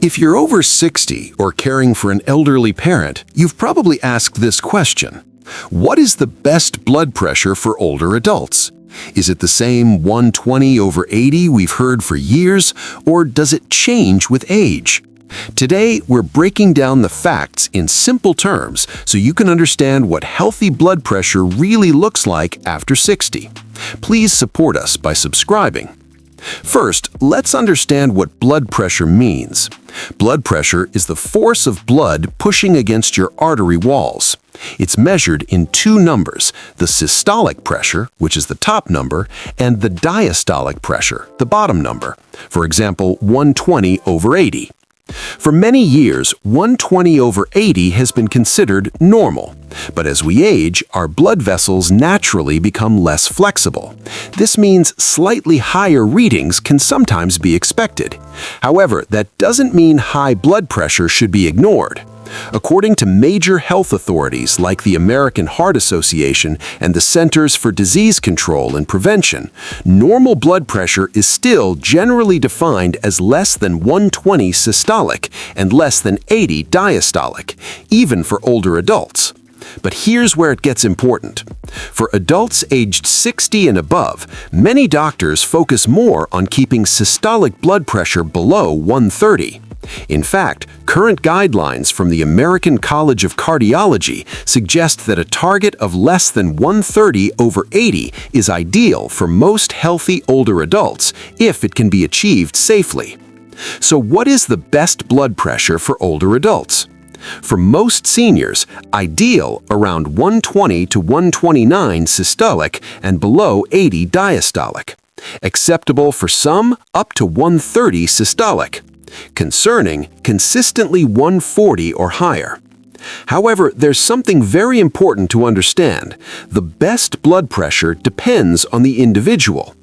If you're over 60 or caring for an elderly parent, you've probably asked this question. What is the best blood pressure for older adults? Is it the same 120/80 we've heard for years, or does it change with age? Today, we're breaking down the facts in simple terms so you can understand what healthy blood pressure really looks like after 60. Please support us by subscribing. First, let's understand what blood pressure means. Blood pressure is the force of blood pushing against your artery walls. It's measured in two numbers, the systolic pressure, which is the top number, and the diastolic pressure, the bottom number. For example, 120/80. For many years, 120/80 has been considered normal. But as we age, our blood vessels naturally become less flexible. This means slightly higher readings can sometimes be expected. However, that doesn't mean high blood pressure should be ignored. According to major health authorities like the American Heart Association and the Centers for Disease Control and Prevention, normal blood pressure is still generally defined as less than 120 systolic and less than 80 diastolic, even for older adults. But here's where it gets important. For adults aged 60 and above, many doctors focus more on keeping systolic blood pressure below 130. In fact, current guidelines from the American College of Cardiology suggest that a target of less than 130/80 is ideal for most healthy older adults if it can be achieved safely. So what is the best blood pressure for older adults? For most seniors, ideal around 120/129 systolic and below 80 diastolic. Acceptable for some, up to 130 systolic. Concerning, consistently 140 or higher. However, there's something very important to understand. The best blood pressure depends on the individual.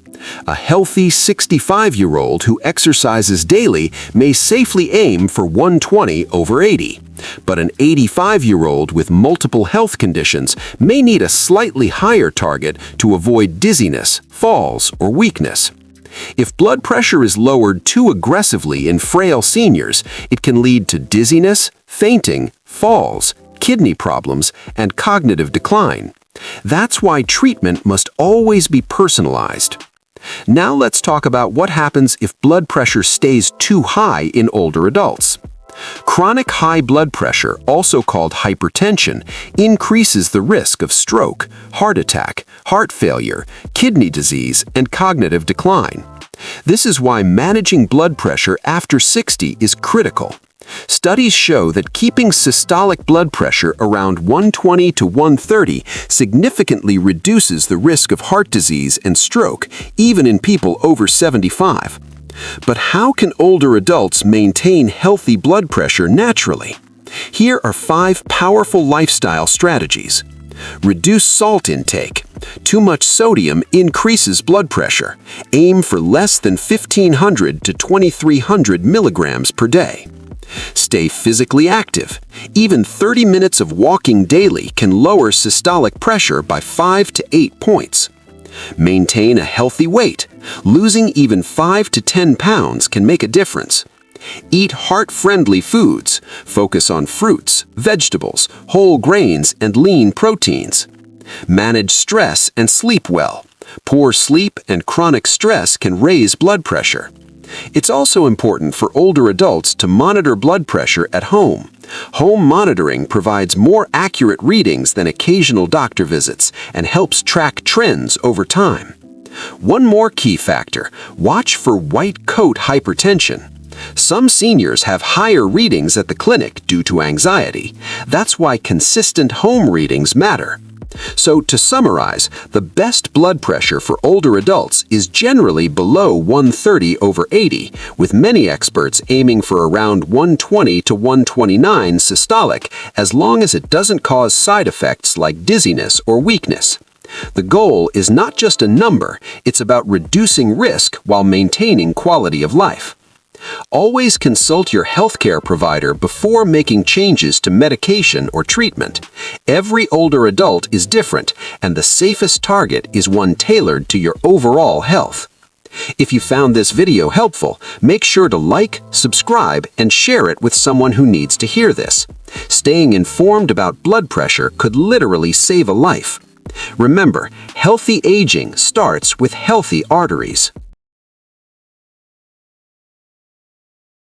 A healthy 65-year-old who exercises daily may safely aim for 120/80. But an 85-year-old with multiple health conditions may need a slightly higher target to avoid dizziness, falls, or weakness. If blood pressure is lowered too aggressively in frail seniors, it can lead to dizziness, fainting, falls, kidney problems, and cognitive decline. That's why treatment must always be personalized. Now let's talk about what happens if blood pressure stays too high in older adults. Chronic high blood pressure, also called hypertension, increases the risk of stroke, heart attack, heart failure, kidney disease, and cognitive decline. This is why managing blood pressure after 60 is critical. Studies show that keeping systolic blood pressure around 120/130 significantly reduces the risk of heart disease and stroke, even in people over 75. But how can older adults maintain healthy blood pressure naturally? Here are 5 powerful lifestyle strategies. Reduce salt intake. Too much sodium increases blood pressure. Aim for less than 1,500 to 2,300 milligrams per day. Stay physically active. Even 30 minutes of walking daily can lower systolic pressure by 5 to 8 points. Maintain a healthy weight. Losing even 5 to 10 pounds can make a difference. Eat heart-friendly foods. Focus on fruits, vegetables, whole grains, and lean proteins. Manage stress and sleep well. Poor sleep and chronic stress can raise blood pressure. It's also important for older adults to monitor blood pressure at home. Home monitoring provides more accurate readings than occasional doctor visits and helps track trends over time. One more key factor: watch for white coat hypertension. Some seniors have higher readings at the clinic due to anxiety. That's why consistent home readings matter. So to summarize, the best blood pressure for older adults is generally below 130/80, with many experts aiming for around 120/129 systolic, as long as it doesn't cause side effects like dizziness or weakness. The goal is not just a number, it's about reducing risk while maintaining quality of life. Always consult your healthcare provider before making changes to medication or treatment. Every older adult is different, and the safest target is one tailored to your overall health. If you found this video helpful, make sure to like, subscribe, and share it with someone who needs to hear this. Staying informed about blood pressure could literally save a life. Remember, healthy aging starts with healthy arteries.